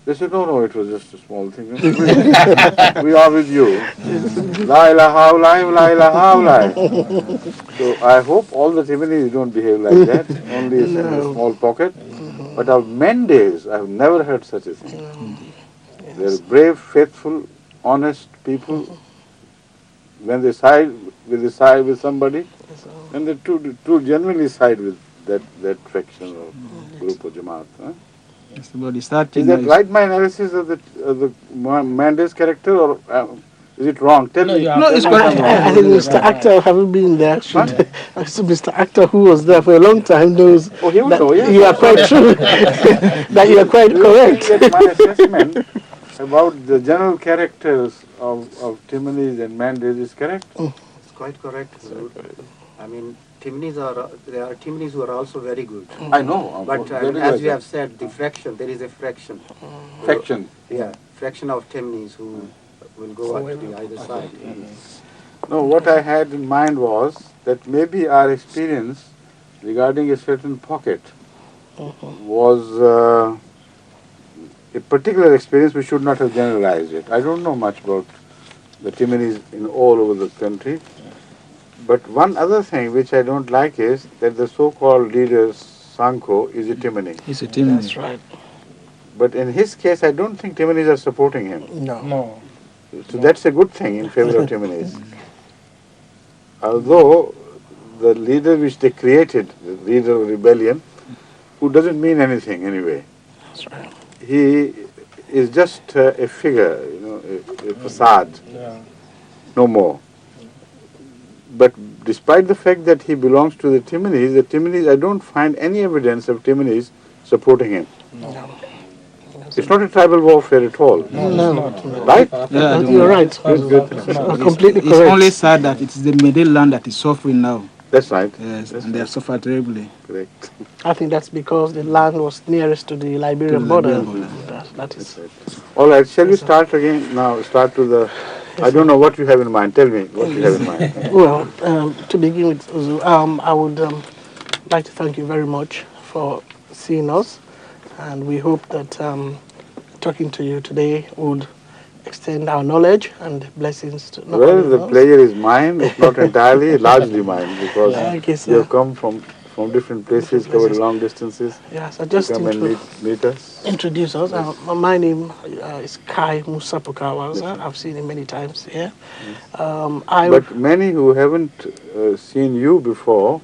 They said, no, it was just a small thing. We are with you. La ilaha illallah, la ilaha illallah. So I hope all the Timinis don't behave like that, only in a small pocket. But of Mendes, I have never heard such a thing. They are brave, faithful, honest people. When they side with somebody, and they too genuinely side with that faction or group or Jamaat. Huh? Yes, but the sad Is thing that is, right, my analysis of the Mendes character, or is it wrong? Tell me. No, it's Tell me if correct. I'm I wrong. think Mr. Actor, having been there, should Huh? Mr. Actor, who was there for a long time, knows Oh, he would that know, yes. you are quite true, that you are quite Do you think correct. that my assessment about the general characters of Timonis and Mendes is correct? It's quite correct. I mean, there are Timinis who are also very good. I know. But as we have said, the fraction, there is a fraction. Faction. Yeah, fraction of Timinis who will go up to the either side. No, what I had in mind was that maybe our experience regarding a certain pocket was a particular experience. We should not have generalized it. I don't know much about the Timinis in all over the country. But one other thing which I don't like is that the so-called leader Sanko is a Timini. he's a team. That's right. But in his case, I don't think Timinis are supporting him. No. So that's a good thing in favor of Timinis. Although the leader which they created, the leader of rebellion, who doesn't mean anything anyway, That's right. he is just a figure, a facade, no more. But despite the fact that he belongs to the Timinis, I don't find any evidence of Timinis supporting him. It's not a tribal warfare at all. No. Right? Yeah, You're right. Good. Completely it's correct. only sad that it's the Middle land that is suffering now. That's right. Yes, That's and they have suffered terribly. correct. I think that's because the land was nearest to the Liberian the border. Liberian That is. All right, shall we start again now? Start to the. I don't know what you have in mind. Tell me what you have in mind. Well, to begin with, Uzu, I would like to thank you very much for seeing us, and we hope that talking to you today would extend our knowledge and blessings to not Well, only the us. pleasure is mine, if not entirely, largely mine, because Thank you, you sir. have come from different places, covered long distances, Yes, I to just come and meet us. introduce us. My name is Kai Musa Pukawaza. I've seen him many times here. But many who haven't seen you before,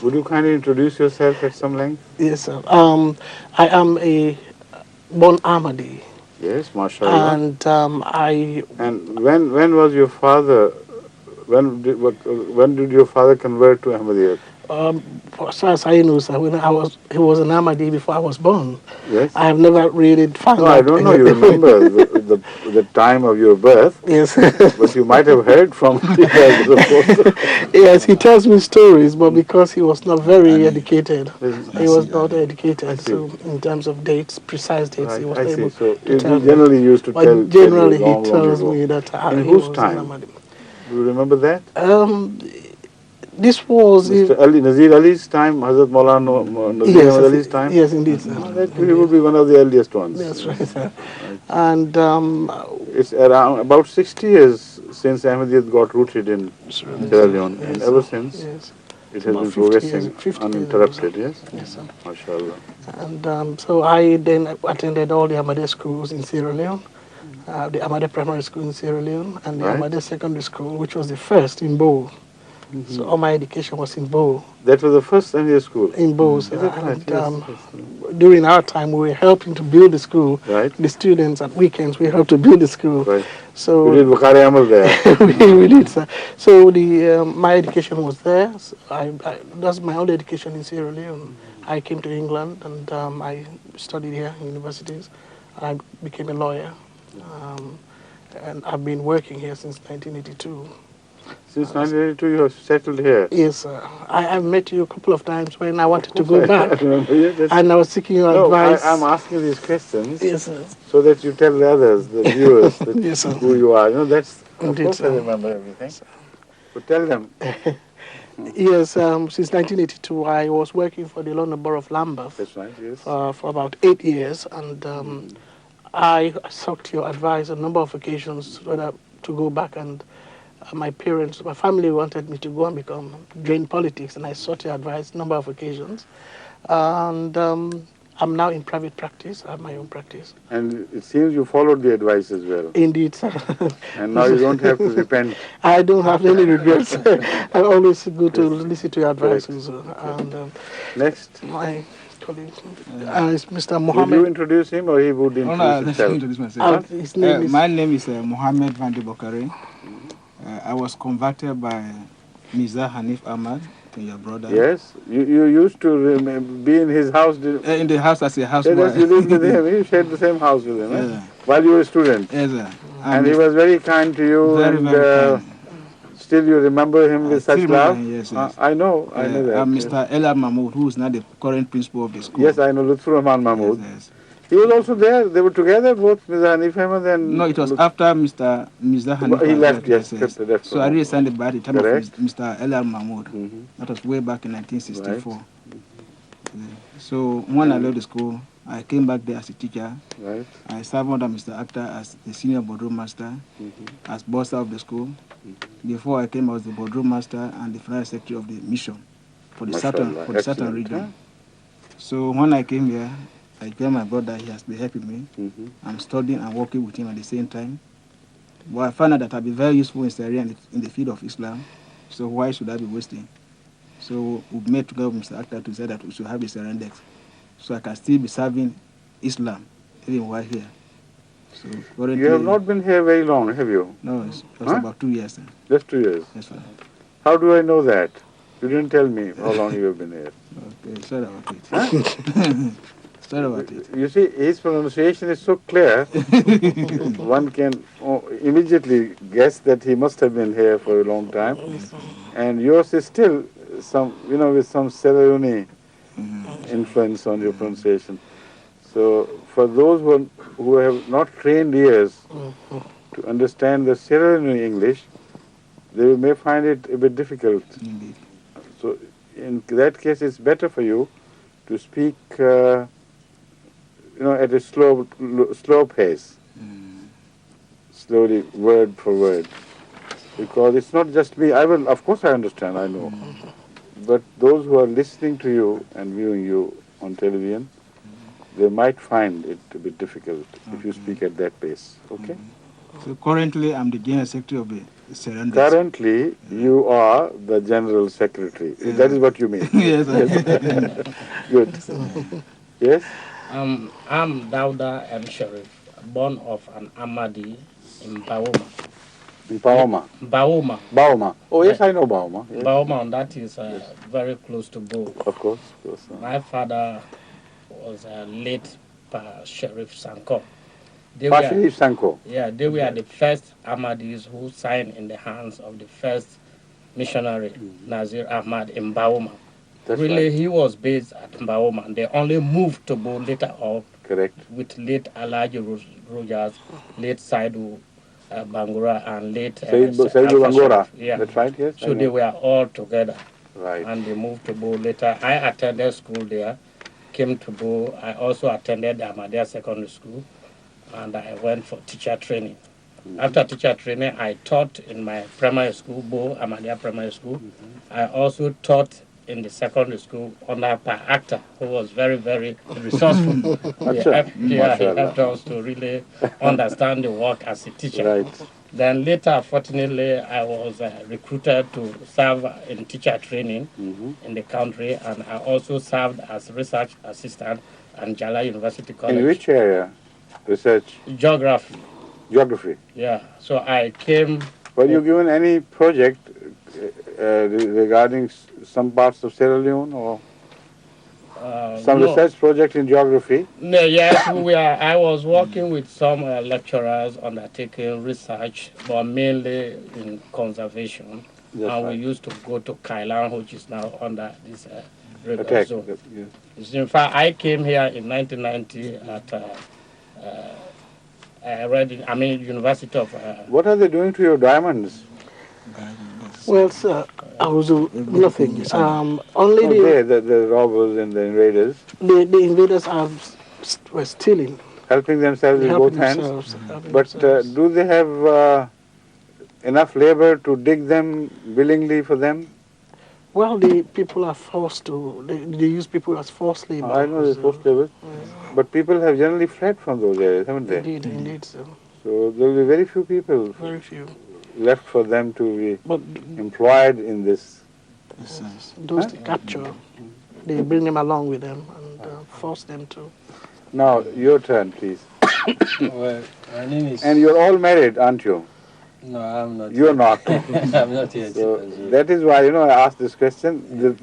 would you kindly introduce yourself at some length? Yes, sir. I am a born Ahmadi, Yes, mashallah. and I And when was your father? When did your father convert to Ahmadiyya? as far as I know, sir, he was an Ahmadi before I was born. Yes. I have never really found No, out. I don't know. You remember the time of your birth, Yes. but you might have heard from the elders. Yes, he tells me stories, but because he was not very educated, he was see. not I educated. see. So in terms of dates, precise dates, he was I see. able So to he tell me. generally used to But tell generally, you long, he long tells ago. me that In he whose was time? an Ahmadi. Do you remember that? This was Mr. Ali, Nazir Ali's time, Hazrat Maulana Nazir yes, Ahmad Ali's time? yes, indeed, sir. He would be one of the earliest ones. That's right, sir. And It's around about 60 years since Ahmadiyyat got rooted in Sierra Leone, and yes, ever since yes, it has about been 50 progressing years, 50 years uninterrupted, yes? yes, sir. MashaAllah. And so I then attended all the Ahmadiyya schools in Sierra Leone, the Ahmadiyya Primary School in Sierra Leone, and the Right. Ahmadiyya Secondary School, which was the first in Bo. So all my education was in Bo. That was the first Ahmadiyya school. In Bo, sir. Is that right? And, Yes. during our time, we were helping to build the school. Right. The students at weekends, we helped to build the school. Right. So We did Bukhari Amal there. we did, sir. So my education was there. So that's my only education in Sierra Leone. I came to England and I studied here in universities. I became a lawyer, and I've been working here since 1982. Since 1982, you have settled here. Yes, I've met you a couple of times when I wanted to go back, I remember, yes, that's- and I was seeking your No, advice. I'm asking these questions Yes, sir. so that you tell the others, the viewers, that Yes, sir. who you are. That's of Indeed, course I sir. remember everything. But tell them. Yes, since 1982, I was working for the London Borough of Lambeth That's right. Yes. for about 8 years, and I sought your advice on a number of occasions whether to go back, and my parents, my family wanted me to go and join politics, and I sought your advice a number of occasions. And I'm now in private practice. I have my own practice. And it seems you followed the advice as well. Indeed, sir. And now you don't have to repent. I don't have any regrets. I always go to listen to your advice. And Next. my colleague is Mr. Would Mohammed. you introduce him or he would No, introduce no, let me himself? introduce myself. His name is My name is Mohammed Van de Bokare. I was converted by Mirza Hanif Ahmad, your brother. Yes, you used to be in his house. In the house as a Yes, housewife. you lived with him. You shared the same house with him, Yeah. while you were a student. Yes, sir. And he was very kind to you. very, and very kind. still you remember him with I such still love? remember him, yes, yes. I know that. I'm yes. Mr. Ella Mahmoud, who is now the current principal of the school. Yes, I know, Lutfur Rahman Mahmoud. Yes, yes. He was also there. They were together, both Mr. Hanif Ahmed and... No, it was after Mr. Mirza Hanif. He left, yes. Left So I resigned it by the time Correct. of Mr. Ella Mahmoud. Mhm. That was way back in 1964. So when I left the school, I came back there as a teacher. Right. I served under Mr. Akhtar as the senior boardroom master, as boss of the school. Before I came, I was the boardroom master and the finance secretary of the mission for the southern Excellent, region. So when I came here, I joined my brother. He has been helping me. I'm studying and working with him at the same time. But I found out that I'll be very useful in Syria and in the field of Islam. So why should I be wasting? So we met together with Mr. Akhtar to say that we should have a Serendex, so I can still be serving Islam even while here. So currently, You have not been here very long, have you? No, it was about 2 years. Sir. Just 2 years. Yes, sir. How do I know that? You didn't tell me how long you have been here. Okay, sorry about it. Sorry about it. You see, his pronunciation is so clear, one can immediately guess that he must have been here for a long time. And yours is still some, with some Sierra Leone influence on your pronunciation. So for those who have not trained ears to understand the Sierra Leone English, they may find it a bit difficult. Indeed. So in that case, it's better for you to speak, at a slow pace, slowly, word for word, because it's not just me. Of course, I understand. I know, but those who are listening to you and viewing you on television, they might find it a bit difficult if you speak at that pace. Okay. So currently, I'm the general secretary of the Serendex. Currently, you are the general secretary. That is what you mean. Yes. Good. Yes. I'm Dauda M. Sharif, born of an Ahmadi in Bauma. In Bauma. Bauma. Bauma. Oh, yes, I know Bauma. Yes. Bauma, that is very close to Bo. Of course. My father was late Sheriff Sanko. Sharif Sanko. Yeah, they were the first Ahmadis who signed in the hands of the first missionary, Nazir Ahmad, in Bauma. That's really, right. he was based at Bauma. They only moved to Bo later on. Correct. With late Alaji Rojas, late Saidu Bangura, and late Saidu Alpha Bangura. Sharif. Yeah. That's right, yes. So they were all together. Right. And they moved to Bo later. I attended school there, came to Bo. I also attended the Ahmadiyya Secondary School, and I went for teacher training. After teacher training, I taught in my primary school, Bo Ahmadiyya Primary School. I also taught in the secondary school under Pa Akhtar, who was very, very resourceful. He helped us to really understand the work as a teacher. Right. Then later, fortunately, I was recruited to serve in teacher training in the country, and I also served as research assistant at Jala University College. In which area? Research? Geography. Geography. Yeah. So I came. Were you given any project regarding some parts of Sierra Leone or some no. research project in geography? No, yes, I was working with some lecturers undertaking research, but mainly in conservation. That's and right. we used to go to Kailan, which is now under this river. Attack. So, Yes. in fact, I came here in 1990 at University of. What are they doing to your diamonds? Well, sir, I was nothing. Only The robbers and the invaders. the invaders were stealing. helping themselves with helping both hands. themselves, helping But themselves. do they have enough labor to dig them willingly for them? Well, the people are forced to, they use people as forced labor. I know they're forced labor, but people have generally fled from those areas, haven't they? Indeed, indeed, so. So there will be very few people Very few. left for them to be But employed in this. those they capture, they bring them along with them and force them to. Now, your turn, please. Well, my name is... And you're all married, aren't you? No, I'm not. You're not. I'm not yet. So that is why, I asked this question.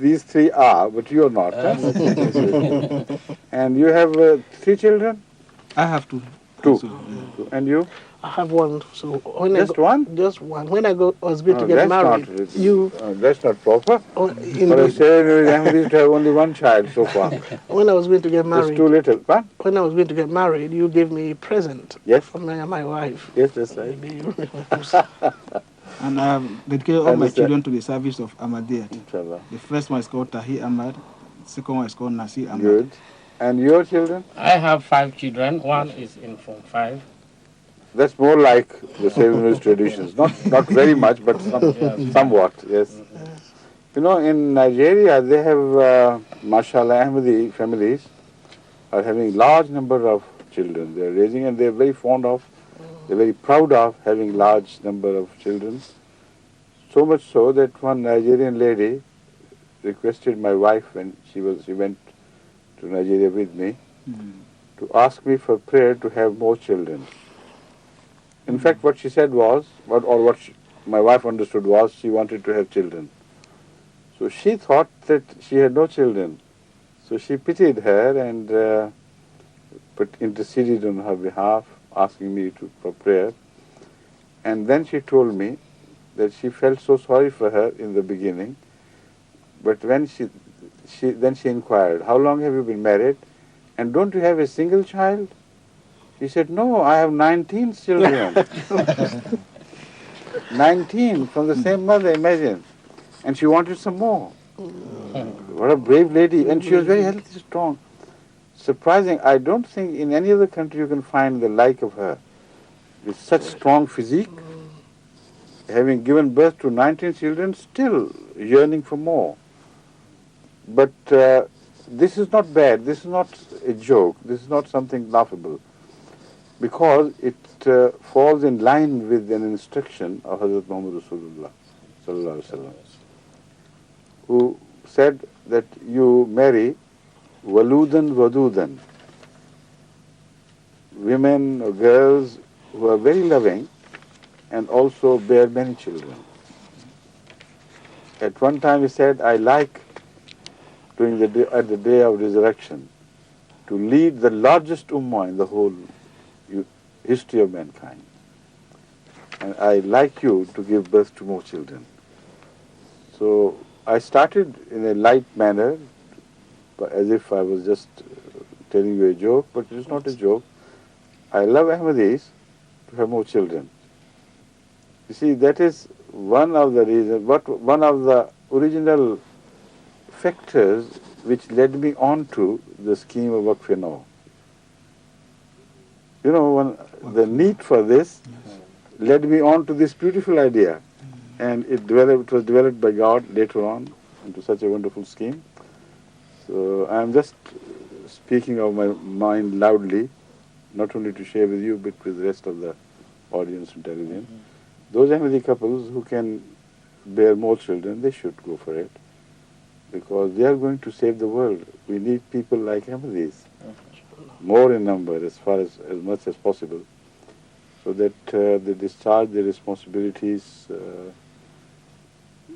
These three are, but you're not. I'm not yet. And you have 3 children? I have 2. 2. So, yeah. And you? I have one, so when Just I go, one? Just one. When I was going to No, get that's married, not, that's not proper. oh, For a in, family to have only one child so far. when I was going to get It's married, too little. What? when I was going to get married, you gave me a present Yes. for me and my wife. Yes, that's right. Maybe you remember. And I have dedicated all my Understand. children to the service of Ahmadiyya. Inshallah. The first one is called Tahir Ahmad. The second one is called Nasir Ahmad. Good. And your children? I have 5 children. One is in Form 5. That's more like the Savior's traditions. Not very much, but somewhat, yes. In Nigeria, they have, mashallah, Ahmadi families are having large number of children. They're raising, and they're very fond of, they're very proud of having large number of children. So much so that one Nigerian lady requested my wife when she went to Nigeria with me to ask me for prayer to have more children. In fact, what she said was, my wife understood was, she wanted to have children. So she thought that she had no children. So she pitied her and interceded on her behalf, asking me for prayer. And then she told me that she felt so sorry for her in the beginning. But when she inquired, how long have you been married? And don't you have a single child? He said, no, I have 19 children. 19 from the same mother, imagine. And she wanted some more. What a brave lady. And she was very healthy, strong. Surprising. I don't think in any other country you can find the like of her. With such strong physique, having given birth to 19 children, still yearning for more. But this is not bad. This is not a joke. This is not something laughable. Because it falls in line with an instruction of Hazrat Muhammad Rasulullah sallallahu alaihi wasallam, who said that you marry waludan wadudan, women or girls who are very loving and also bear many children. At one time he said, I like at the day of resurrection to lead the largest ummah in the whole history of mankind. And I like you to give birth to more children. So I started in a light manner, as if I was just telling you a joke, but it is not a joke. I love Ahmadis to have more children. You see, that is one of the reasons, one of the original factors which led me on to the scheme of Waqf-e-Nau. The need for this led me on to this beautiful idea, and it was developed by God later on into such a wonderful scheme. So I am just speaking of my mind loudly, not only to share with you, but with the rest of the audience on television. Those Ahmadi couples who can bear more children, they should go for it, because they are going to save the world. We need people like Ahmadis, more in number as much as possible, so that they discharge their responsibilities,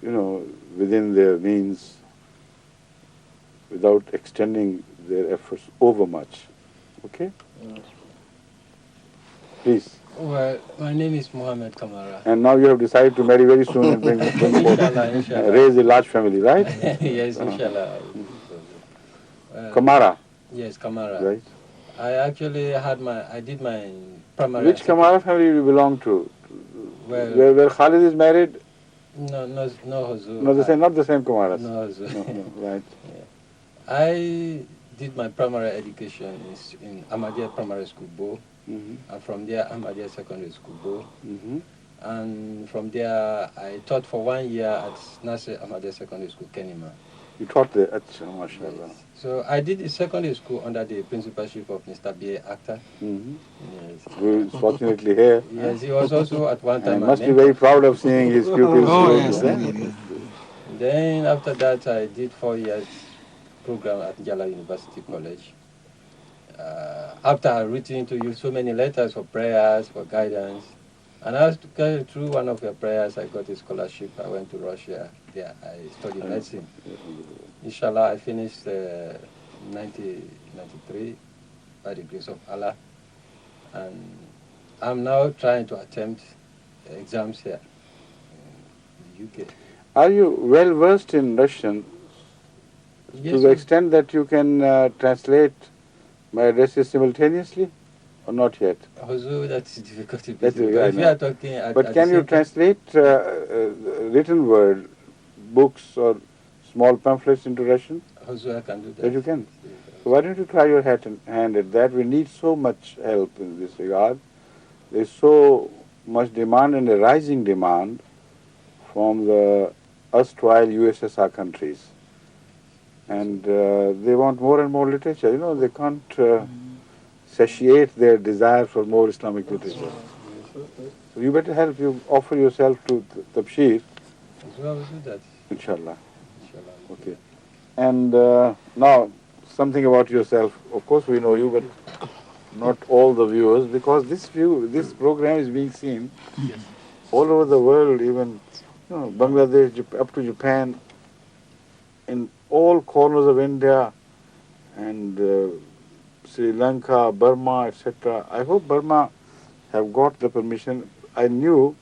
within their means, without extending their efforts over much. Okay? Please. Well, my name is Mohammed Kamara. And now you have decided to marry very soon and bring forth, Inshallah. raise a large family, right? Yes, inshallah. Kamara, Yes, Kamara. right? I did my primary. Which Kamara family do you belong to? Well, Where Khalid is married? no, Huzur. Not the same Kamaras. No, Huzur. No, right. I did my primary education in Ahmadiyya Primary School, Bo, and from there Ahmadiyya Secondary School, Bo. And from there, I taught for 1 year at Nasser Ahmadiyya Secondary School, Kenima. You taught there, mashallah. Yes. So I did the secondary school under the principalship of Mr. B.A. Akhtar. Yes. Who is fortunately here. Yes, he was also at one time. And must be very proud of seeing his pupils. Oh, grow, yes, yeah? indeed. Then after that, I did 4 years program at Njala University College. After I've written to you so many letters for prayers, for guidance, and I was to carry through one of your prayers, I got a scholarship. I went to Russia. There I studied medicine. Inshallah, I finished 1993 by the grace of Allah. And I'm now trying to attempt exams here in the UK. Are you well versed in Russian Yes, to the extent that you can translate my addresses simultaneously, or not yet? Huzur, that's difficult to That's believe. it, I If you know. are talking at But the can you same time- translate written word, books or small pamphlets into Russian? Huzur, I can do that. That you can. So why don't you try your hand at that? We need so much help in this regard. There's so much demand and a rising demand from the erstwhile USSR countries. And they want more and more literature. You know, they can't satiate their desire for more Islamic literature. So you better help. You offer yourself to Tabshir, Huzur, I will do that. inshallah. Inshallah. Okay. And now, something about yourself. Of course, we know you, but not all the viewers, because this program is being seen all over the world, even Bangladesh, up to Japan, in all corners of India, and Sri Lanka, Burma, etc. I hope Burma have got the permission. I know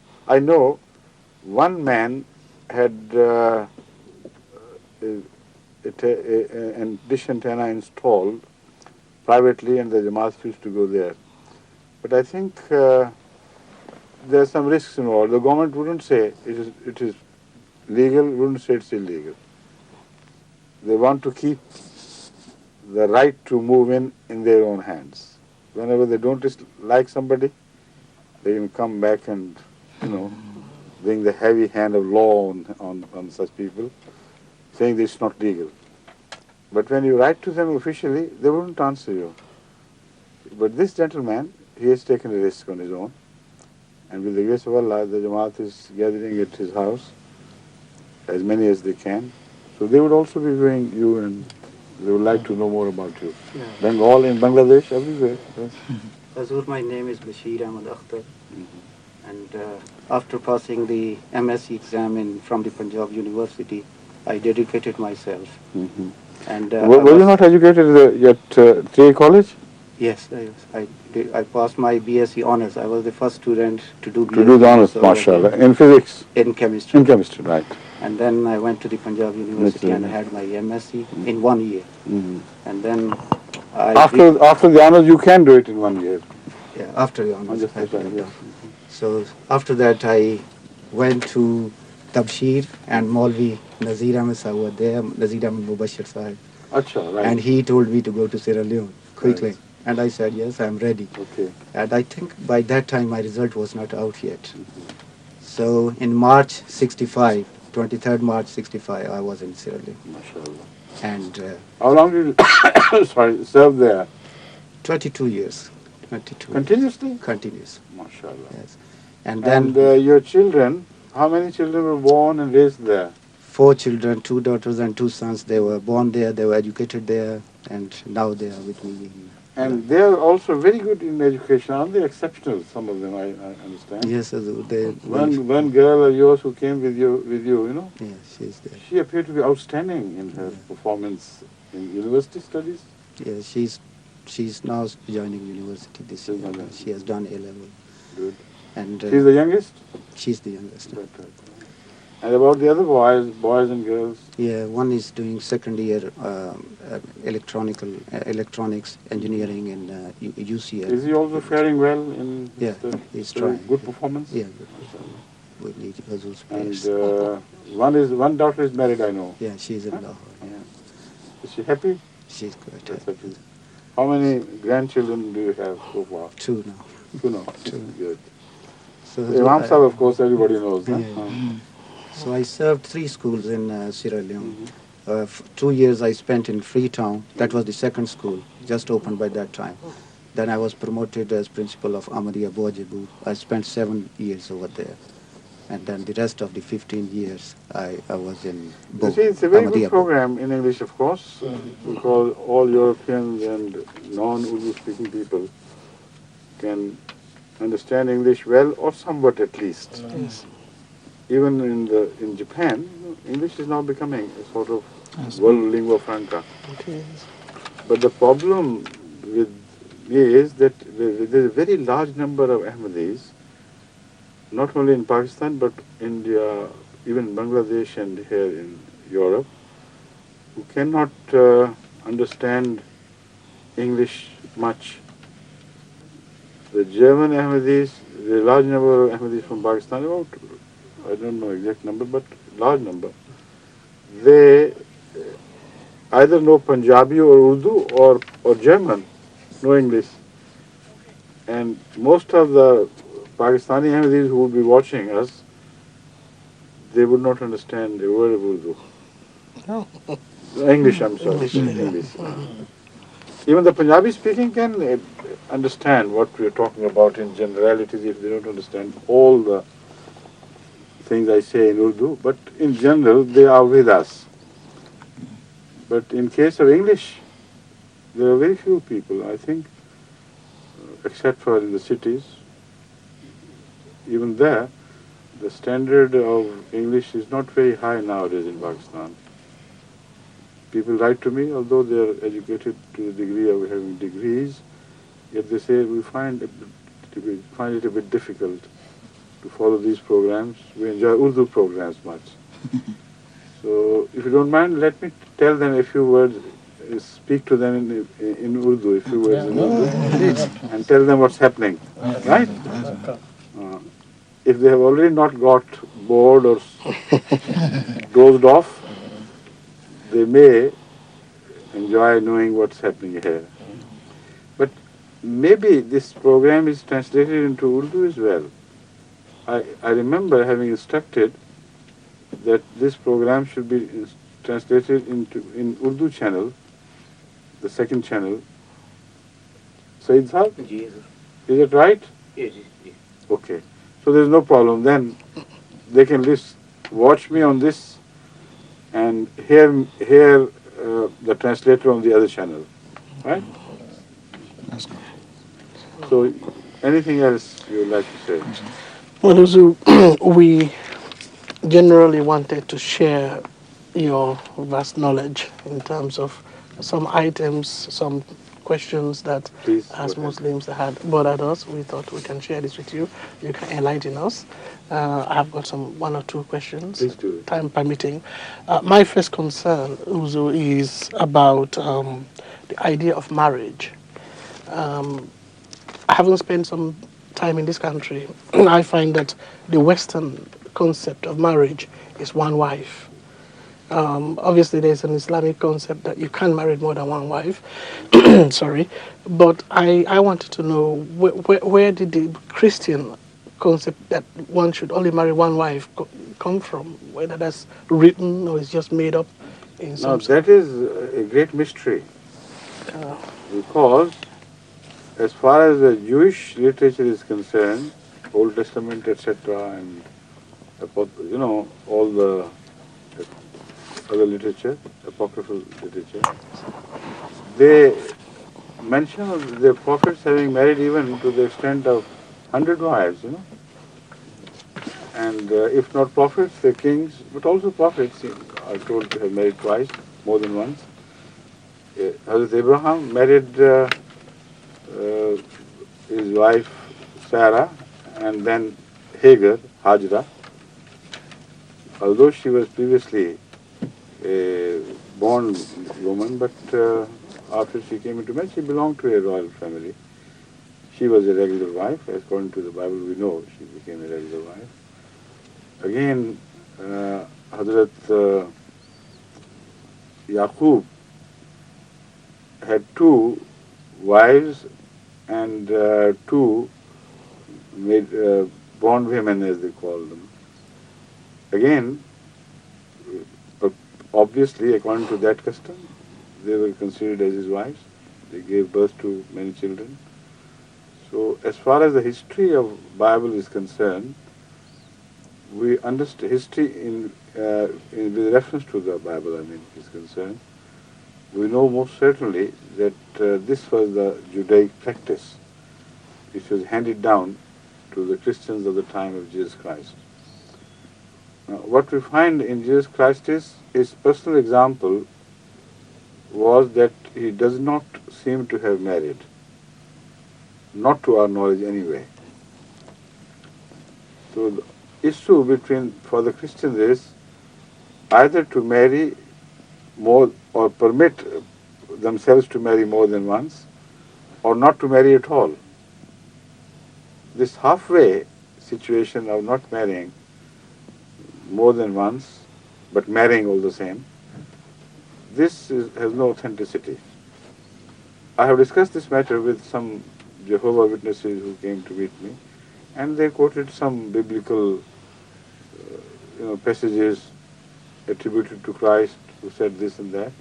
one man had a dish antenna installed privately, and the Jamaat used to go there. But I think there are some risks involved. The government wouldn't say it is legal, wouldn't say it's illegal. They want to keep the right to move in their own hands. Whenever they don't like somebody, they can come back and, bring the heavy hand of law on such people, saying this is not legal. But when you write to them officially, they wouldn't answer you. But this gentleman, he has taken a risk on his own. And with the grace of Allah, the Jamaat is gathering at his house, as many as they can. So they would also be viewing you, and they would like to know more about you. Yeah. Bengal, in Bangladesh, everywhere. Yes. Hazur, my name is Bashir Ahmad Akhtar. And after passing the MSc exam from the Punjab University, I dedicated myself. And Were you not educated at Tree College? Yes, I passed my BSc honors. I was the first student to do BSc To do the honors, so mashallah. In physics? in chemistry. In chemistry, right. And then I went to the Punjab University and I had my MSc in 1 year. And then After the honors, you can do it in 1 year. after the honors. Just like that, yeah. So after that, I went to Tabshir, and Maulvi Nazir Ahmed Sahib were there, Nazir Ahmed Mubashir Sahib. Acha, right. And he told me to go to Sierra Leone quickly. Right. And I said, yes, I'm ready. Okay. And I think by that time my result was not out yet. So in March 65, 23rd March 65, I was in Sierra Leone. Mashallah. And How long did you serve there? 22 years. 22 Continuously? continuous. Mashallah. Yes. And then And your children, how many children were born and raised there? 4 children, 2 daughters and 2 sons. They were born there, they were educated there, and now they are with me. And they are also very good in education. Aren't they exceptional, some of them, I understand? Yes, One girl of yours who came with you, yes, she's there. she appeared to be outstanding in her performance in university studies. Yes, she's now joining university this She's year. not there. She has done A-level. Good. And She's the youngest? she's the youngest. Right. And about the other boys and girls? Yeah, one is doing second year electronics engineering in UCL. Is he also faring well in Yeah, his he's trying. good performance? Yeah, with the Hazul's And prayers. one daughter is married, I know. Yeah, she's in Lahore. Yeah. Is she happy? She's quite That's happy. okay. How many grandchildren do you have so far? 2 now. Two now. Two. Good. So, Imam Sahib, of course, everybody knows. Huh? yeah. So I served 3 schools in Sierra Leone. 2 years I spent in Freetown. That was the second school, just opened by that time. Then I was promoted as principal of Ahmadiyya Boajibu. I spent 7 years over there. And then the rest of the 15 years I was in You see, it's a very good Ahmadiyya Bo. program in English, of course, because all Europeans and non-Urdu speaking people can understand English well, or somewhat at least. Yes. Even in Japan, English is now becoming a sort of world lingua franca. Okay. But the problem with me is that there's a very large number of Ahmadis, not only in Pakistan but India, even Bangladesh and here in Europe, who cannot understand English much. The German Ahmadis, the large number of Ahmadis from Pakistan, about, I don't know exact number, but large number, they either know Punjabi or Urdu or German, no English. And most of the Pakistani Ahmadis who would be watching us, they would not understand a word of Urdu. No. English, I'm sorry. English. English. Even the Punjabi speaking can understand what we are talking about in generalities if they don't understand all the things I say in Urdu, but in general they are with us. But in case of English, there are very few people, I think, except for in the cities. Even there, the standard of English is not very high nowadays in Pakistan. People write to me, although they are educated to the degree of having degrees, yet they say we find it a bit difficult to follow these programs. We enjoy Urdu programs much. So, if you don't mind, let me tell them a few words, speak to them in Urdu, a few words in Urdu, and tell them what's happening. Right? If they have already not got bored or dozed off, they may enjoy knowing what's happening here. But maybe this program is translated into Urdu as well. I remember having instructed that this program should be translated in Urdu channel, the second channel. Saeed Sahib? Yes. Is it right? Yes. Okay. So there's no problem. Then they can watch me on this and hear the translator on the other channel. Right? That's good. So anything else you would like to say? Well, Uzu, we generally wanted to share your vast knowledge in terms of some items, some questions that Please, as go ahead. Muslims had bothered us. We thought we can share this with you. You can enlighten us. I've got one or two questions, Please do it. time permitting. My first concern, Uzu, is about the idea of marriage. I haven't spent some time in this country. I find that the Western concept of marriage is one wife. Obviously, there's an Islamic concept that you can't marry more than one wife. Sorry. But I wanted to know where did the Christian concept that one should only marry one wife come from? Whether that's written or it's just made up in Now some that is a great mystery because as far as the Jewish literature is concerned, Old Testament, etc., and all the other literature, apocryphal literature, they mention the prophets having married even to the extent of 100 wives, And if not prophets, the kings, but also prophets are told to have married twice, more than once. Hazrat Abraham married his wife Sarah and then Hagar, Hajra, although she was previously a born woman, but after she came into marriage, she belonged to a royal family. She was a regular wife. According to the Bible, we know she became a regular wife. Again, Hazrat Yaqub had two wives and two bond women, as they call them. Again, obviously, according to that custom, they were considered as his wives. They gave birth to many children. So, as far as the history of Bible is concerned, we understand history with reference to the Bible, is concerned. We know most certainly that this was the Judaic practice, which was handed down to the Christians of the time of Jesus Christ. What we find in Jesus Christ is his personal example was that he does not seem to have married, not to our knowledge anyway. So the issue for the Christians is either to marry more or permit themselves to marry more than once, or not to marry at all. This halfway situation of not marrying more than once, but marrying all the same, has no authenticity. I have discussed this matter with some Jehovah's Witnesses who came to meet me, and they quoted some biblical passages attributed to Christ who said this and that.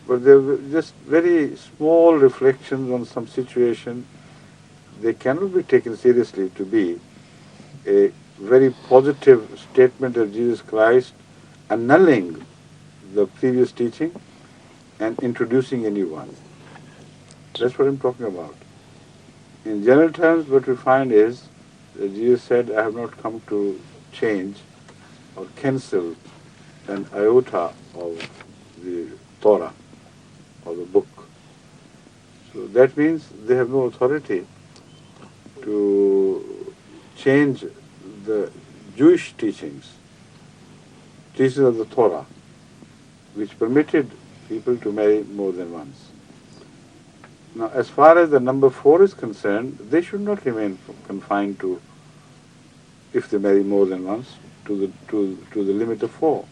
But they were just very small reflections on some situation. They cannot be taken seriously to be a very positive statement of Jesus Christ annulling the previous teaching and introducing a new one. That's what I'm talking about. In general terms, what we find is that Jesus said, I have not come to change or cancel an iota of the Torah or the book. So that means they have no authority to change the Jewish teachings of the Torah, which permitted people to marry more than once. Now, as far as the number 4 is concerned, they should not remain confined to, if they marry more than once, to the limit of 4,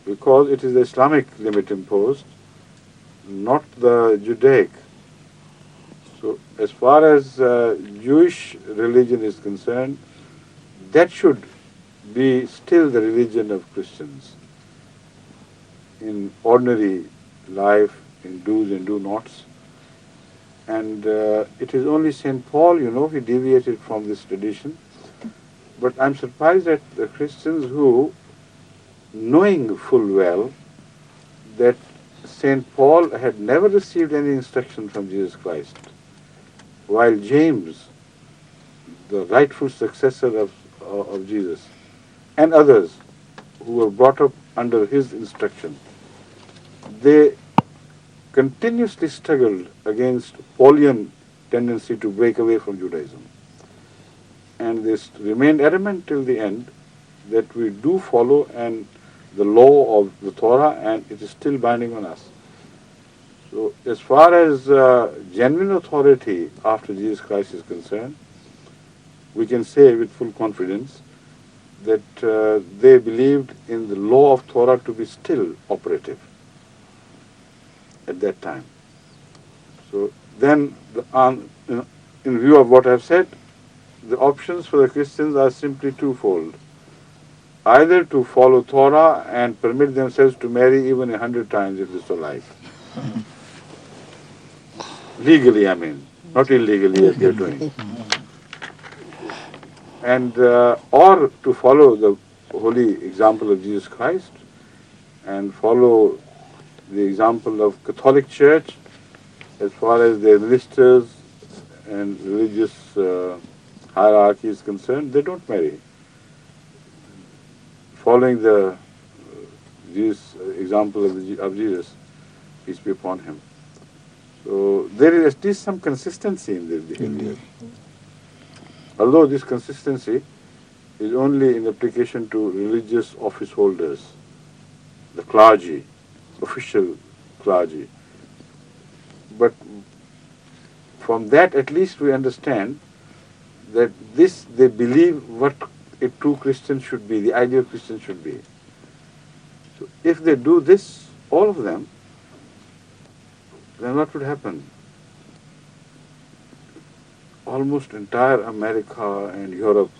because it is the Islamic limit imposed, not the Judaic. So, as far as Jewish religion is concerned, that should be still the religion of Christians in ordinary life, in do's and do nots. And it is only St. Paul, he deviated from this tradition. But I'm surprised at the Christians who, knowing full well that St. Paul had never received any instruction from Jesus Christ, while James, the rightful successor of Jesus, and others who were brought up under his instruction, they continuously struggled against Paulian tendency to break away from Judaism. And they remained adamant till the end that we do follow the law of the Torah, and it is still binding on us. So as far as genuine authority after Jesus Christ is concerned, we can say with full confidence that they believed in the law of Torah to be still operative at that time. So then, in view of what I've said, the options for the Christians are simply twofold. Either to follow Torah and permit themselves to marry even 100 times if it's so like. Legally, not illegally as they're doing. And or to follow the holy example of Jesus Christ and follow the example of Catholic Church as far as their ministers and religious hierarchy is concerned. They don't marry. Following the example of Jesus, peace be upon him. So there is at least some consistency in their behavior. Although this consistency is only in application to religious office holders, the clergy, official clergy. But from that at least we understand that they believe what a true Christian should be, the ideal Christian should be. So if they do this, all of them, then what would happen? Almost entire America and Europe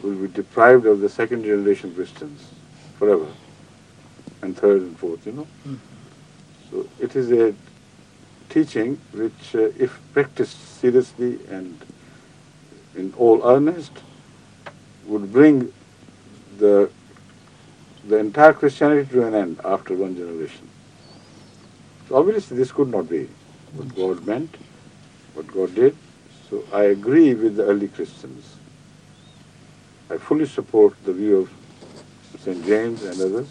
will be deprived of the second generation Christians forever, and third and fourth, So it is a teaching which, if practiced seriously and in all earnest, would bring the entire Christianity to an end after one generation. So obviously this could not be what God meant, what God did. So I agree with the early Christians. I fully support the view of St. James and others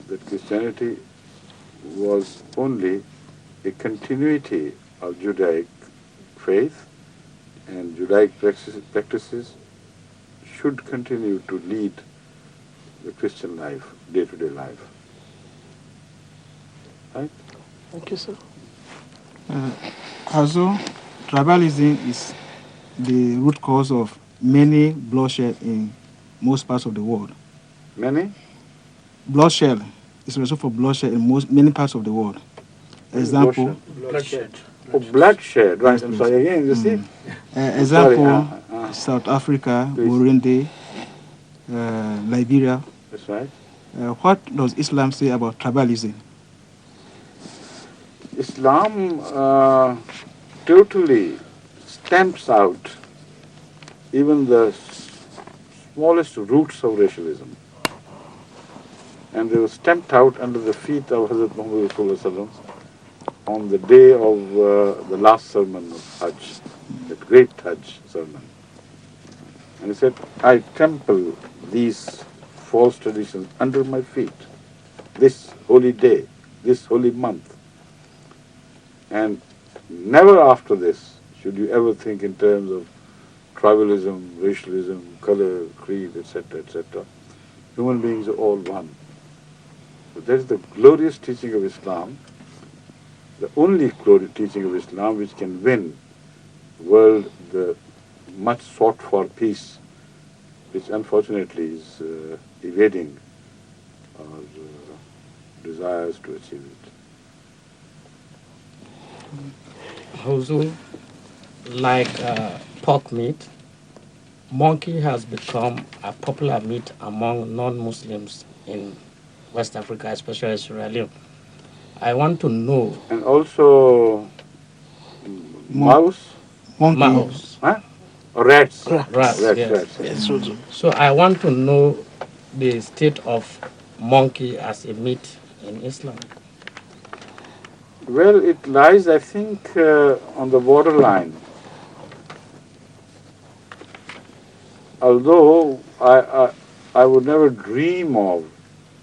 that Christianity was only a continuity of Judaic faith, and Judaic practices should continue to lead the Christian life, day-to-day life. Right? Thank you, sir. Also, tribalism is the root cause of many bloodshed in most parts of the world. Many? Bloodshed is a result for bloodshed in many parts of the world. Example. Bloodshed. Oh, bloodshed. Right. Yes, I'm please. sorry again. You see? Example, Sorry, South Africa, Please. Burundi, Liberia. That's right. What does Islam say about tribalism? Islam totally stamps out even the smallest roots of racialism. And they were stamped out under the feet of Hazrat Muhammad Rasulullah on the day of the last sermon of Hajj, that great Hajj sermon. And he said, I trample these false traditions under my feet, this holy day, this holy month. And never after this should you ever think in terms of tribalism, racialism, color, creed, etc., etc. Human beings are all one. So that is the glorious teaching of Islam, the only glorious teaching of Islam which can win the world the much sought for peace, which unfortunately is evading our desires to achieve it. Huzur, like pork meat, monkey has become a popular meat among non-Muslims in West Africa, especially Sierra Leone. I want to know. And also mouse? Monkey. Mouse. Huh? Or rats? Rats, yes. Rats. Yes, so So I want to know the state of monkey as a meat in Islam. Well, it lies, I think, on the borderline. Although I would never dream of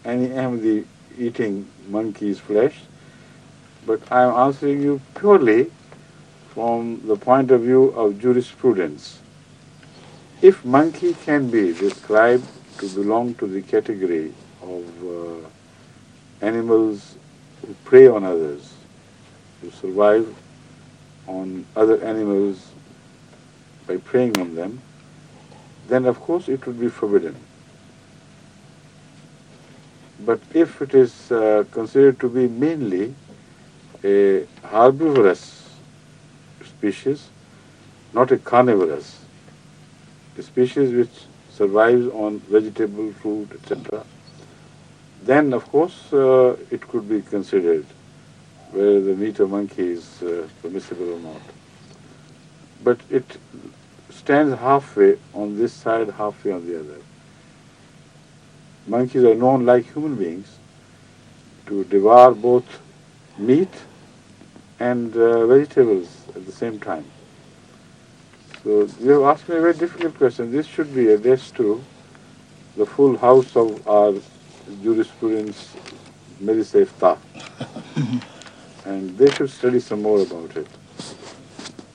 any Ahmadi eating monkey's flesh, but I am answering you purely from the point of view of jurisprudence. If monkey can be described to belong to the category of animals who prey on others, who survive on other animals by preying on them, then of course it would be forbidden. But if it is considered to be mainly a herbivorous species, not a carnivorous, a species which survives on vegetable, fruit, etc., then of course it could be considered whether the meat of monkey is permissible or not. But it stands halfway on this side, halfway on the other. Monkeys are known, like human beings, to devour both meat and vegetables at the same time. So you have asked me a very difficult question. This should be addressed to the full house of our jurisprudence, Merisefta, and they should study some more about it.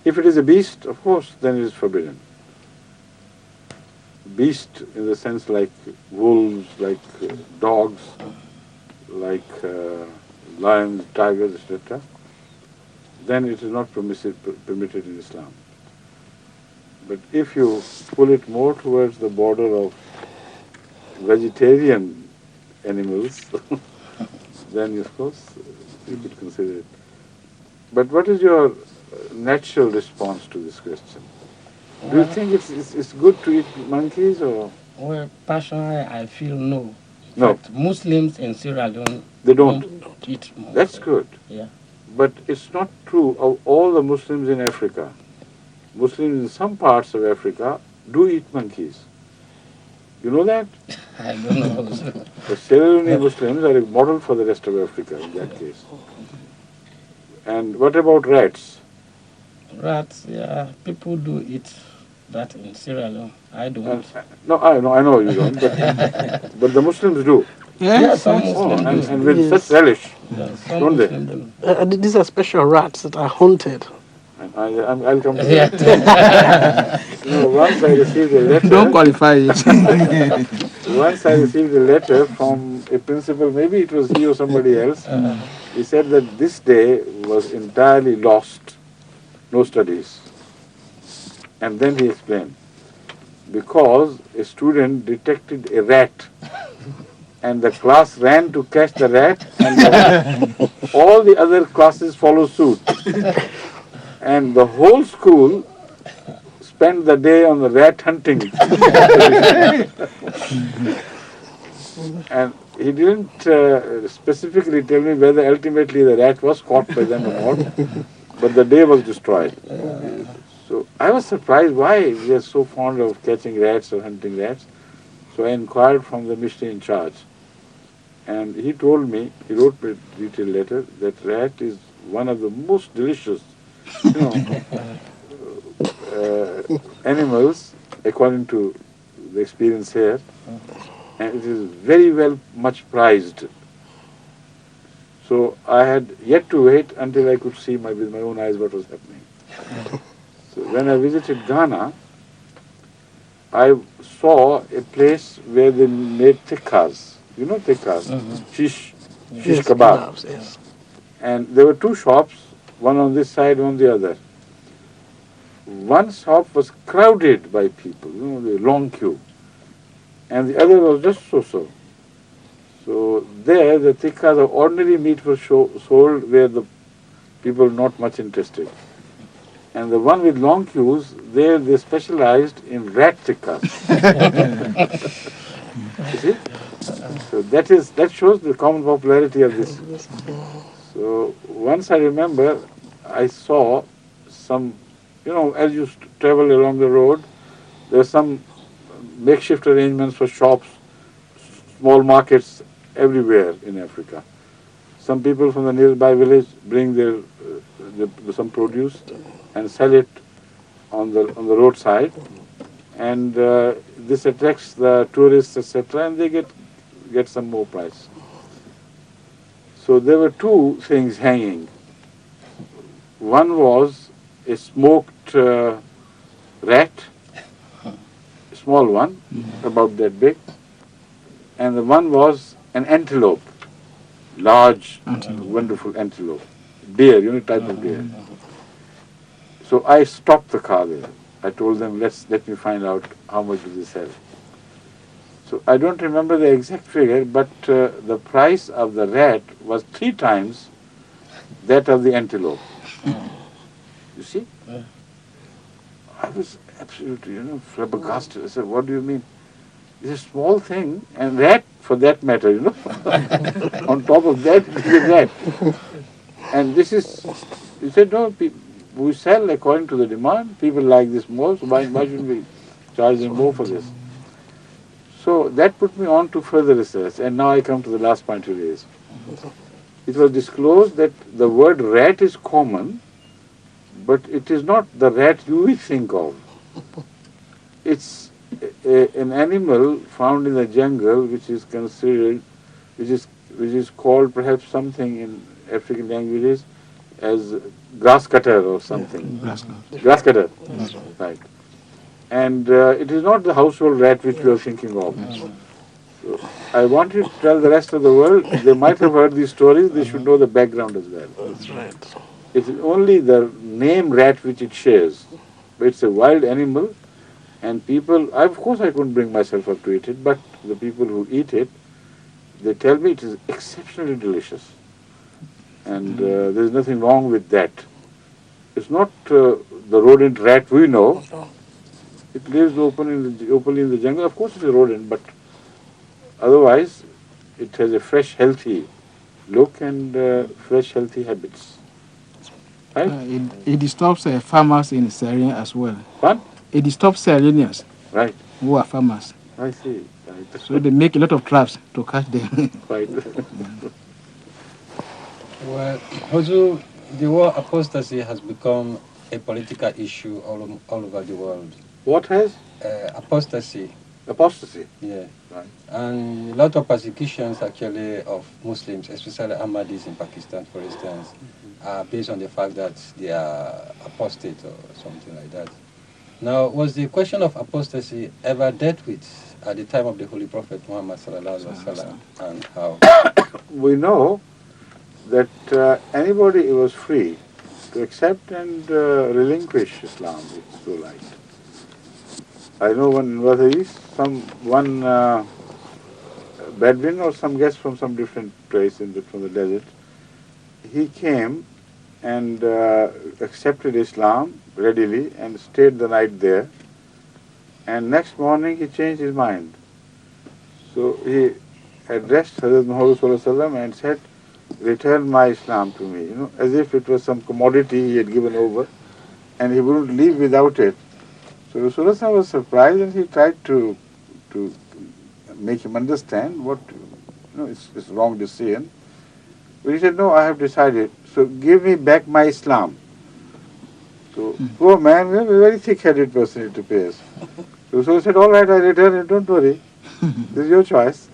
If it is a beast, of course, then it is forbidden. Beast in the sense like wolves, like dogs, like lions, tigers, etc., then it is not permitted in Islam. But if you pull it more towards the border of vegetarian animals, then of course you could consider it. But what is your natural response to this question? Do you think it's good to eat monkeys or? Well, personally, I feel no. No. But Muslims in Sierra Leone They don't. eat monkey. That's good. Yeah. But it's not true of all the Muslims in Africa. Muslims in some parts of Africa do eat monkeys. You know that? I don't know. Also. The Sierra Leone Muslims are a model for the rest of Africa in that case. And what about rats? Rats, yeah, people do eat that in Sierra Leone. I don't. No, I know you don't, but the Muslims do. Yeah, some Oh, Muslims do. and with Yes. such relish, Yeah, some don't they? Muslims do. These are special rats that are hunted. And I'll come to Yeah. that. Once I received a letter. Don't qualify it. Once I received a letter from a principal, maybe it was he or somebody else. He said that this day was entirely lost, no studies. And then he explained, because a student detected a rat and the class ran to catch the rat and all the other classes follow suit. And the whole school spent the day on the rat hunting. And he didn't specifically tell me whether ultimately the rat was caught by them or not, but the day was destroyed. So I was surprised why we are so fond of catching rats or hunting rats. So I inquired from the missionary in charge. And he told me, he wrote me a detailed letter, that rat is one of the most delicious animals, according to the experience here. And it is very much prized. So I had yet to wait until I could see with my own eyes what was happening. So when I visited Ghana, I saw a place where they made tikkas. You know tikkas? Shish kebab. Kebabs, yes. And there were two shops, one on this side, one on the other. One shop was crowded by people, the long queue. And the other was just so. So there, the tikkas of ordinary meat were sold where the people were not much interested. And the one with long queues, there they specialized in rat tikkas. You see? So that shows the common popularity of this. So once I remember, I saw some, as you travel along the road, there were some makeshift arrangements for shops, small markets everywhere in Africa. Some people from the nearby village bring their some produce and sell it on the roadside, and this attracts the tourists, etc., and they get some more price. So there were two things hanging. One was a smoked rat, a small one, about that big, and the one was an antelope, large, wonderful antelope, deer, type of deer. So I stopped the car there. I told them, let me find out how much do they sell. So I don't remember the exact figure, but the price of the rat was 3 times that of the antelope. You see? I was absolutely, flabbergasted. I said, what do you mean? It's a small thing, and rat, for that matter, on top of that, it is a rat. And this is, he said, no, we sell according to the demand. People like this more, so why should we charge them more for this? So that put me on to further research, and now I come to the last point you raised. It was disclosed that the word rat is common, but it is not the rat you think of. It's an animal found in the jungle which is considered, which is called perhaps something in African languages as grass cutter or something. Grass cutter. Right. And it is not the household rat which we are thinking of. So I wanted to tell the rest of the world, they might have heard these stories, they should know the background as well. That's right. It is only the name rat which it shares. But it's a wild animal, and people, of course I couldn't bring myself up to eat it, but the people who eat it, they tell me it is exceptionally delicious. And there's nothing wrong with that. It's not the rodent rat we know. It lives openly in the jungle. Of course, it's a rodent, but otherwise, it has a fresh, healthy look and fresh, healthy habits. Right? It disturbs farmers in this area as well. What? It disturbs Sierranians Right. who are farmers. I see. Right. So they make a lot of traps to catch them. Right. Well, also, the word apostasy has become a political issue all over the world. What has? Apostasy, Apostasy. yeah. Right. And a lot of persecutions actually of Muslims, especially Ahmadis in Pakistan, for instance, are based on the fact that they are apostate or something like that. Now, was the question of apostasy ever dealt with at the time of the Holy Prophet Muhammad sallallahu alaihi wasallam, and how? We know that anybody was free to accept and relinquish Islam if so liked. I know one Bedouin or some guest from some different place from the desert, he came and accepted Islam readily and stayed the night there. And next morning he changed his mind. So he addressed Hazrat Muhammad Sallallahu Alaihi Wasallam and said, "Return my Islam to me," as if it was some commodity he had given over, and he wouldn't leave without it. So Rasulullah was surprised, and he tried to make him understand what it's wrong decision. But he said, "No, I have decided. So give me back my Islam." So poor man, a very thick-headed person to pay us. So Rasulullah said, "All right, I return it. Don't worry. This is your choice."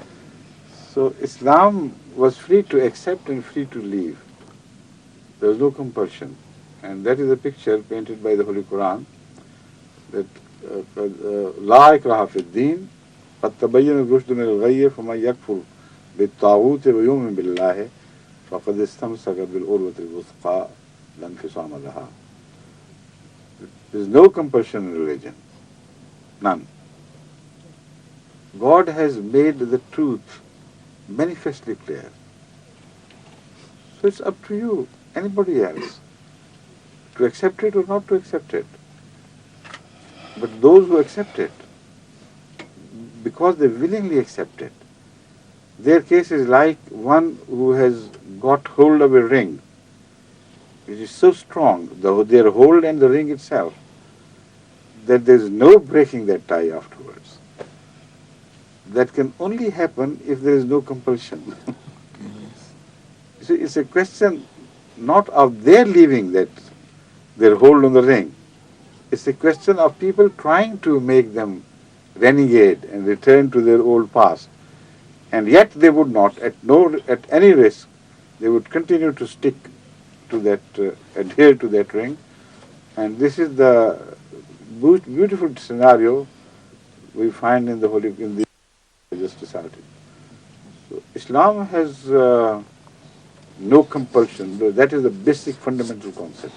So Islam was free to accept and free to leave. There was no compulsion. And that is a picture painted by the Holy Quran, that La ikraha fi din, qad tabayyana rushd min al-ghayy, faman yakfur bit-taghut wa yu'min billahi faqad istamsaka bil-urwati al-wuthqa la infisama laha. There is no compulsion in religion. None. God has made the truth manifestly clear. So it's up to you, anybody else, to accept it or not to accept it. But those who accept it, because they willingly accept it, their case is like one who has got hold of a ring, which is so strong, their hold and the ring itself, that there is no breaking that tie afterwards. That can only happen if there is no compulsion. You see, it's a question not of their leaving their hold on the ring. It's a question of people trying to make them renegade and return to their old past. And yet they would not, at any risk, they would continue to stick to that, adhere to that ring. And this is the beautiful scenario we find in the just recited. So Islam has no compulsion. That is the basic fundamental concept.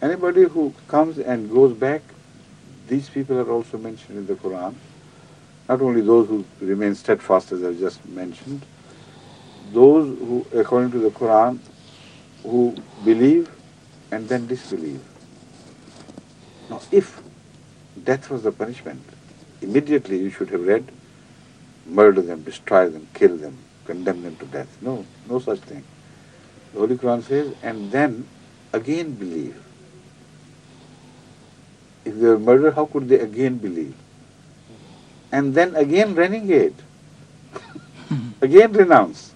Anybody who comes and goes back, these people are also mentioned in the Quran. Not only those who remain steadfast, as I just mentioned, those who, according to the Quran, who believe and then disbelieve. Now, if death was the punishment, immediately you should have read, murder them, destroy them, kill them, condemn them to death. No such thing. The Holy Quran says, and then again believe. If they were murdered, how could they again believe? And then again renegade, again renounce.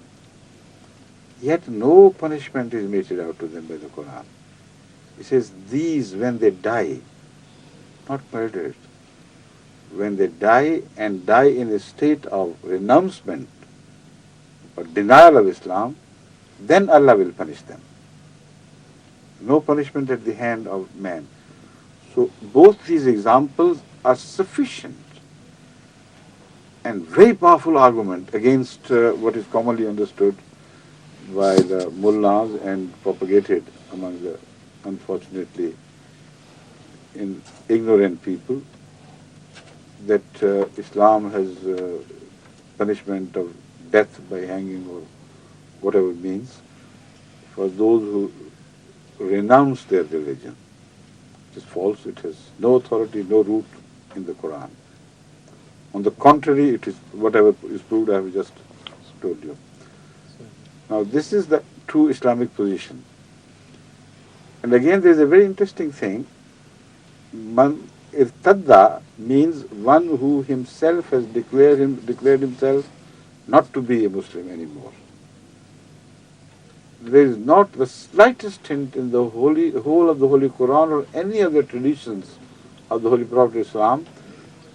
Yet no punishment is meted out to them by the Quran. It says, these, when they die, not murdered, when they die and die in a state of renouncement or denial of Islam, then Allah will punish them. No punishment at the hand of man. So both these examples are sufficient and very powerful argument against what is commonly understood by the mullahs and propagated among the, unfortunately, ignorant people, that Islam has punishment of death by hanging or whatever it means. for those who renounce their religion. It is false. It has no authority, no root in the Quran. On the contrary, it is whatever is proved, I have just told you. Now, this is the true Islamic position. And again, there is a very interesting thing. Man irtadda means one who himself has declared himself not to be a Muslim anymore. There is not the slightest hint in the whole of the Holy Quran or any other traditions of the Holy Prophet Islam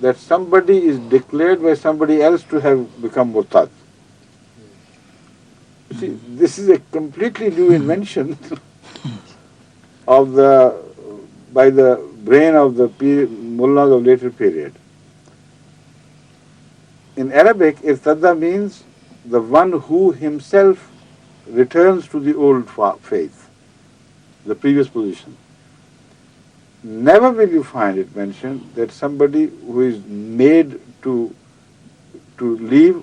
that somebody is declared by somebody else to have become murtad. You see, this is a completely new invention by the brain of the mullahs of later period. In Arabic, irtadda means the one who himself returns to the old faith, the previous position. Never will you find it mentioned that somebody who is made to leave,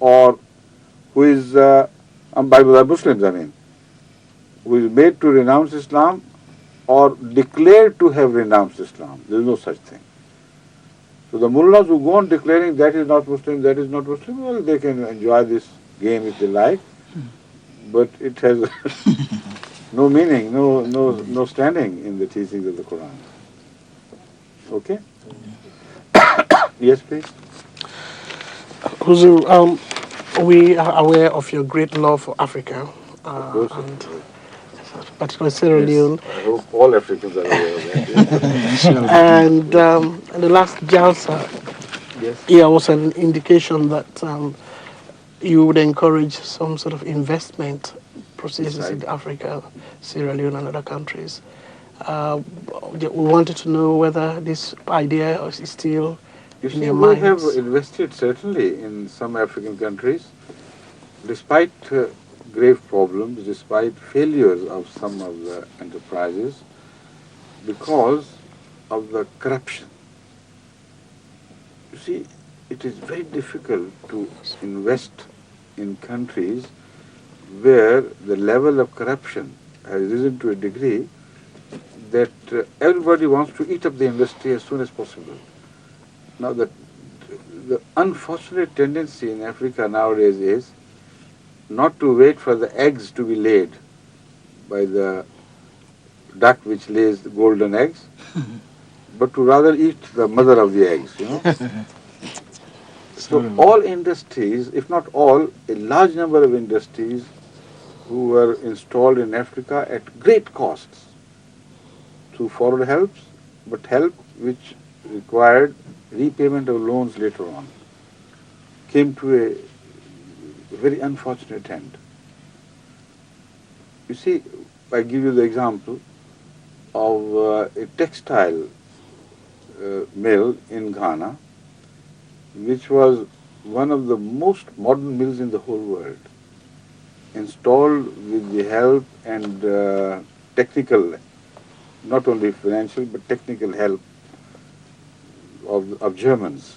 or who is by the Muslims, who is made to renounce Islam or declared to have renounced Islam. There is no such thing. So the mullahs who go on declaring that is not Muslim, that is not Muslim, well, they can enjoy this game if they like, but it has no meaning, no standing in the teachings of the Quran. Okay? Yes, please. Huzur, we are aware of your great love for Africa, and particularly Sierra Leone. I hope all Africans are aware of that. Yes. And the last Jalsa, Yes. yeah, was an indication that you would encourage some sort of investment processes in Africa, Sierra Leone and other countries. We wanted to know whether this idea is still in your mind. We have invested certainly in some African countries, despite grave problems, despite failures of some of the enterprises, because of the corruption. You see, it is very difficult to invest in countries where the level of corruption has risen to a degree that everybody wants to eat up the industry as soon as possible. Now, the unfortunate tendency in Africa nowadays is not to wait for the eggs to be laid by the duck which lays the golden eggs, but to rather eat the mother of the eggs, So all industries, if not all, a large number of industries who were installed in Africa at great costs through foreign helps, but help which required repayment of loans later on, came to a very unfortunate end. You see, I give you the example of a textile mill in Ghana, which was one of the most modern mills in the whole world, installed with the help and technical, not only financial, but technical help of Germans,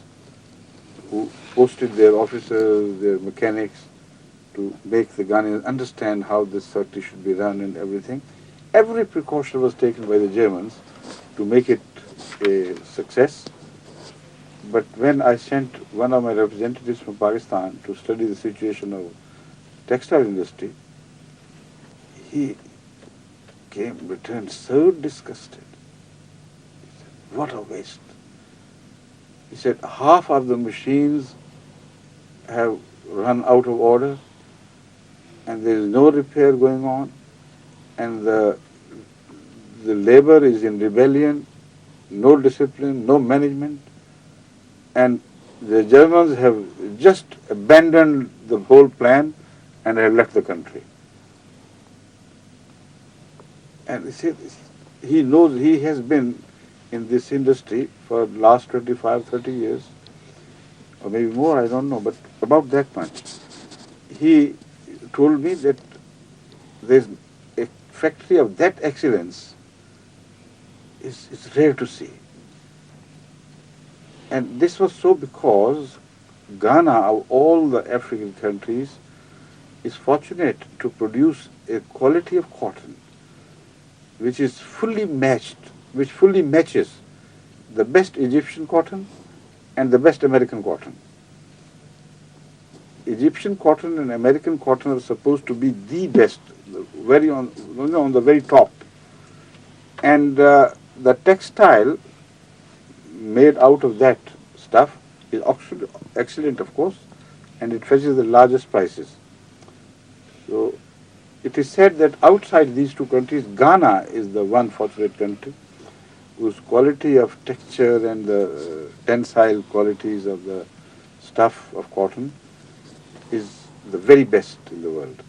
who posted their officers, their mechanics, to make the Ghanaians understand how this factory should be run and everything. Every precaution was taken by the Germans to make it a success. But when I sent one of my representatives from Pakistan to study the situation of textile industry, he returned so disgusted. He said, "What a waste." He said, half of the machines have run out of order, and there is no repair going on, and the labor is in rebellion, no discipline, no management, and the Germans have just abandoned the whole plan and have left the country. And he said, he knows, he has been in this industry for the last 25, 30 years, or maybe more, I don't know, but about that much. He told me that there's a factory of that excellence is rare to see. And this was so because Ghana, of all the African countries, is fortunate to produce a quality of cotton which is fully matched, which fully matches the best Egyptian cotton and the best American cotton. Egyptian cotton and American cotton are supposed to be the best, very on the very top. And the textile made out of that stuff is excellent, of course, and it fetches the largest prices. So it is said that outside these two countries, Ghana is the one fortunate country whose quality of texture and the tensile qualities of the stuff of cotton is the very best in the world.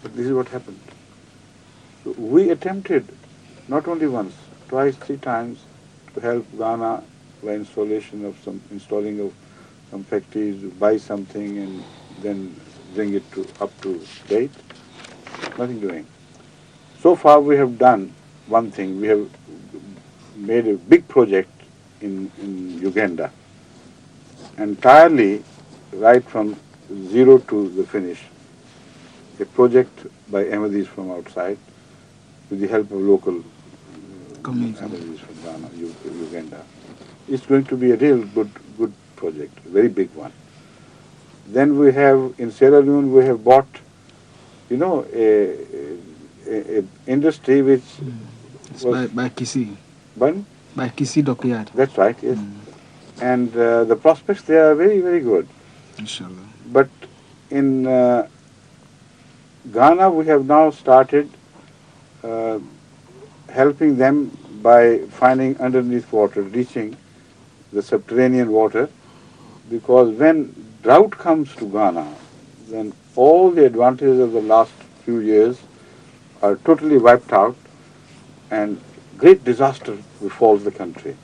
But this is what happened. So we attempted not only once, twice, 3 times to help Ghana by installing of some factories, buy something and then bring it up to date. Nothing doing. So far we have done one thing. We have made a big project in Uganda, entirely right from zero to the finish. A project by Ahmadis from outside with the help of local Ahmadis from Ghana, Uganda. It's going to be a real good project, a very big one. Then we have, in Sierra Leone, we have bought, a industry which was by Kisi. By Kisi Dockyard. That's right, yes. And the prospects there are very, very good. Inshallah. But in Ghana, we have now started helping them by finding underneath water, reaching the subterranean water, because when drought comes to Ghana, then all the advantages of the last few years are totally wiped out and great disaster befalls the country.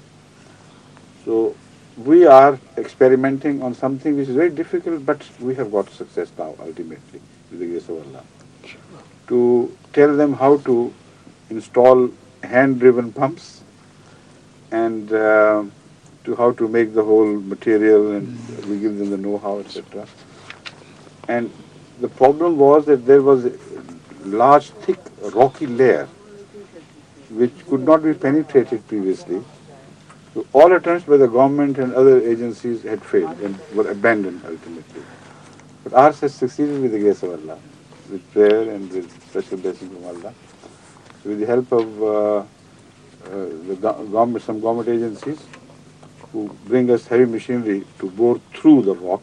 So we are experimenting on something which is very difficult, but we have got success now ultimately with the grace of Allah. To tell them how to install hand-driven pumps and to how to make the whole material, and we give them the know-how, etc. And the problem was that there was a large, thick, rocky layer which could not be penetrated previously. So all attempts by the government and other agencies had failed and were abandoned ultimately. But ours has succeeded with the grace of Allah, with prayer and with special blessing from Allah. So with the help of some government agencies who bring us heavy machinery to bore through the rock,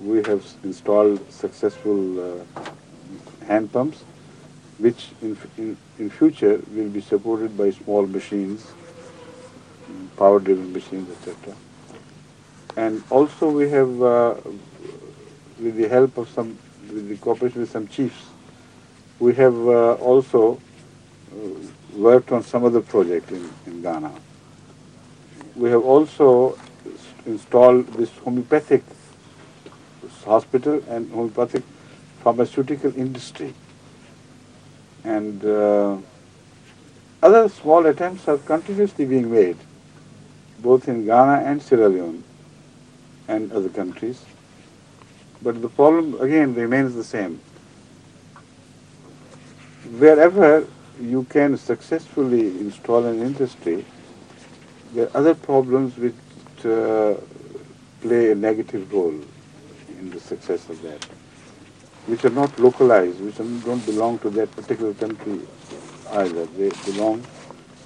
we have installed successful hand pumps, which in future will be supported by small machines, power-driven machines, etc. And also we have, with the help of with the cooperation with some chiefs, we have also worked on some other project in Ghana. We have also installed this homeopathic hospital and homeopathic pharmaceutical industry. And other small attempts are continuously being made, both in Ghana and Sierra Leone and other countries. But the problem again remains the same. Wherever you can successfully install an industry, there are other problems which play a negative role in the success of that, which are not localized, which don't belong to that particular country either. They belong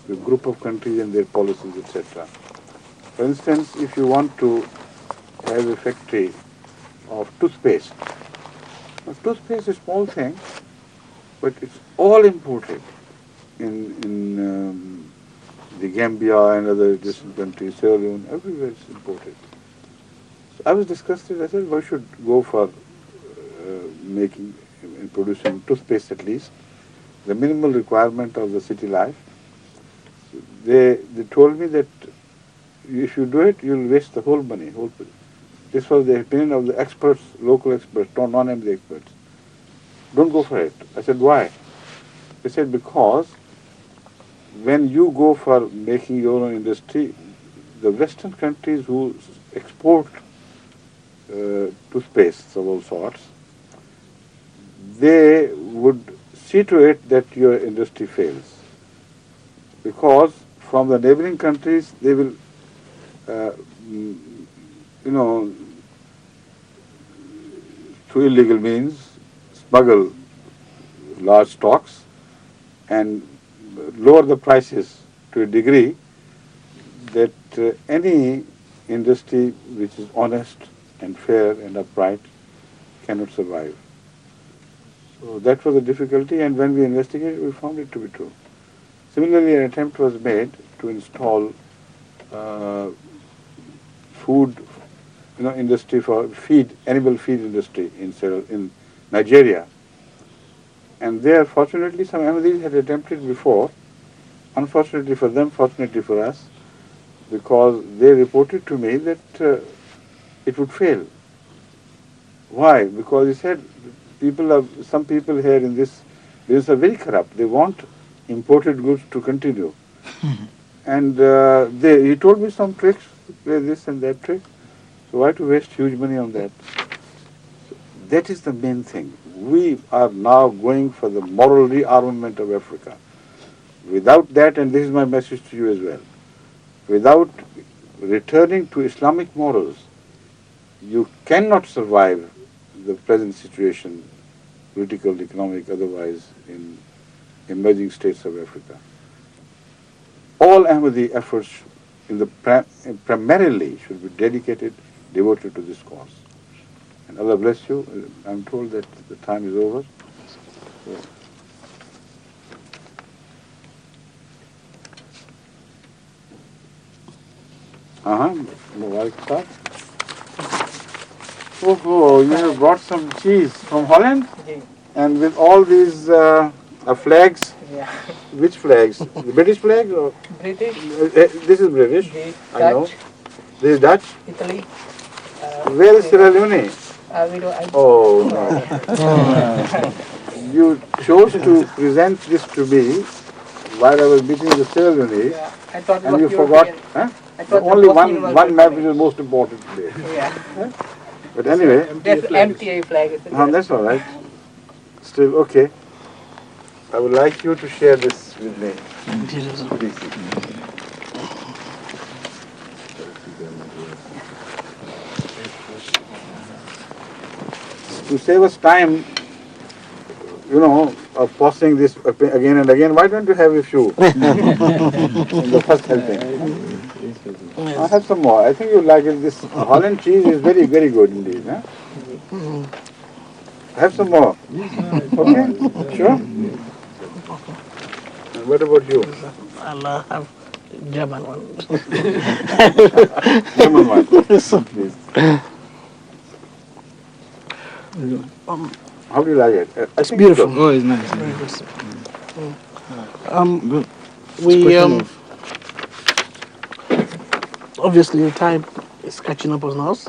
to a group of countries and their policies, etc. For instance, if you want to have a factory of toothpaste, now, toothpaste is a small thing, but it's all imported in the Gambia and other distant countries, Sierra Leone, everywhere it's imported. So I was disgusted. I said, we should go for making and producing toothpaste at least, the minimal requirement of the city life. They told me that if you do it, you'll waste the whole money. This was the opinion of the experts, local experts, non-MD experts. Don't go for it. I said, why? They said, because when you go for making your own industry, the Western countries who export toothpastes of all sorts, they would see to it that your industry fails. Because from the neighboring countries, they will, through illegal means, smuggle large stocks and lower the prices to a degree that any industry which is honest and fair and upright cannot survive. So that was the difficulty, and when we investigated, we found it to be true. Similarly, an attempt was made to install food, industry for animal feed industry in Nigeria. And there, fortunately, some Ahmadis had attempted before. Unfortunately for them, fortunately for us, because they reported to me that it would fail. Why? Because he said some people here in this business are very corrupt. They want imported goods to continue. And he told me some tricks, play this and that trick. So why to waste huge money on that? So that is the main thing. We are now going for the moral rearmament of Africa. Without that, and this is my message to you as well, without returning to Islamic morals, you cannot survive the present situation, political, economic, otherwise, in emerging states of Africa. All Ahmadi efforts primarily should be devoted to this cause. And Allah bless you. I'm told that the time is over. Oh, you have brought some cheese from Holland? And with all these flags? Yeah. Which flags? The British flag? Or? British. This is British. I know. This is Dutch. Italy. Where is Sierra Leone? We don't. Oh, no. You chose to present this to me while I was meeting the Sierra Leone, Yeah, I thought and you forgot. Huh? I thought Only one map which is most important today. Yeah. But anyway, That's MTA flag. that's all right. Still okay. I would like you to share this with me. Please. To save us time, of passing this again and again, why don't you have a few in the first helping? I have some more. I think you like it. This Holland cheese is very, very good indeed. Huh? Have some more. Okay? Sure? And what about you? I'll have German one. German one. Please. How do you like it? It's beautiful. Oh, it's nice. Very good. Sir. Good. We obviously the time is catching up on us.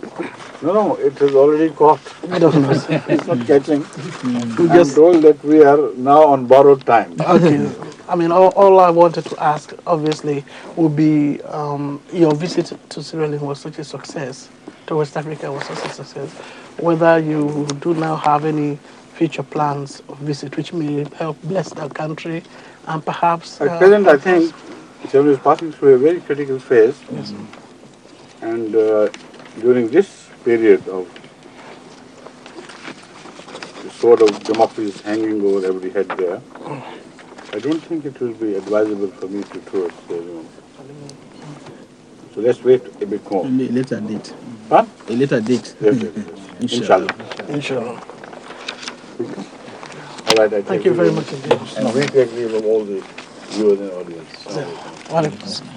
No, it is already caught. I don't know. It's not catching. We I'm just told that we are now on borrowed time. okay. I mean, all I wanted to ask, obviously, would be your visit to Sierra Leone was such a success. To West Africa was such a success. Whether you do now have any future plans of visit which may help bless the country and perhaps... At present, I think Sierra Leone is passing through a very critical phase. Yes. And during this period of the sword of Damocles hanging over every head there, I don't think it will be advisable for me to tour Sierra Leone. So let's wait a bit more. A later date. Huh? A later date. Yes. Inshallah. Inshallah. All right, I Thank you very much indeed. And we agree from all the viewers and audience. Wonderful.